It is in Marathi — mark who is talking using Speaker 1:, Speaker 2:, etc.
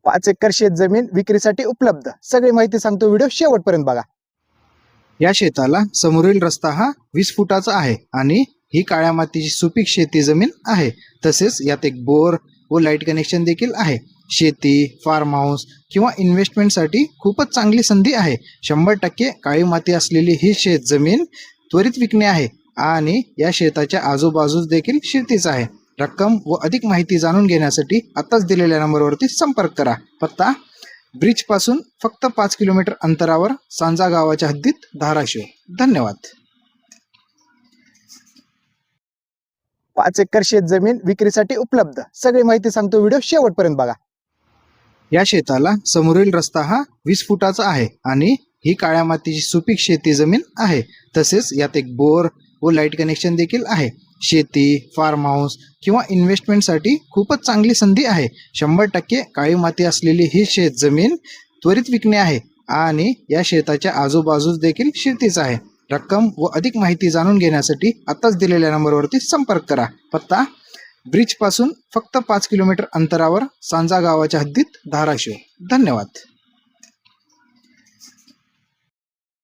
Speaker 1: 5 एकर शेत जमीन विक्रीसाठी उपलब्ध। सगळी माहिती सांगतो, व्हिडिओ शेवटपर्यंत बघा। या शेताला समोरील रस्ता हा 20 फुटाचा आहे आणि ही काळ्या मातीची सुपीक शेती जमीन आहे। तसेच यात एक बोर व लाईट कनेक्शन देखील आहे। शेती, फार्म हाऊस किंवा इन्व्हेस्टमेंटसाठी खूपच चांगली संधी आहे। 100% काळी माती असलेली ही शेत जमीन त्वरित विकणे आहे आणि या शेताच्या आजूबाजूस देखील शेतीच आहे। रक्कम व अधिक माहिती जाणून घेण्यासाठी आताच दिलेल्या नंबरवरती संपर्क करा। पत्ता ब्रिज पासून फक्त 5 किलोमीटर अंतरावर सांजा गावाच्या हद्दीत, धाराशिव। धन्यवाद। 5 एकर शेत जमीन विक्रीसाठी उपलब्ध। सगळी माहिती सांगतो, व्हिडिओ शेवटपर्यंत बघा। या शेताला समोरील रस्ता हा 20 फुटाचा आहे आणि ही काळ्या मातीची सुपीक शेती जमीन आहे। तसेच यात एक बोर व लाईट कनेक्शन देखील आहे। शेती, फार्म हाऊस किंवा इन्व्हेस्टमेंटसाठी खूपच चांगली संधी आहे। 100% काळी माती असलेली ही शेत जमीन त्वरित विकणे आहे आणि या शेताच्या आजूबाजूस देखील शेतीच आहे। रक्कम व अधिक माहिती जाणून घेण्यासाठी आताच दिलेल्या नंबरवरती संपर्क करा। पत्ता ब्रिज पासून फक्त 5 किलोमीटर अंतरावर सांजा गावाच्या हद्दीत, धाराशिव। धन्यवाद।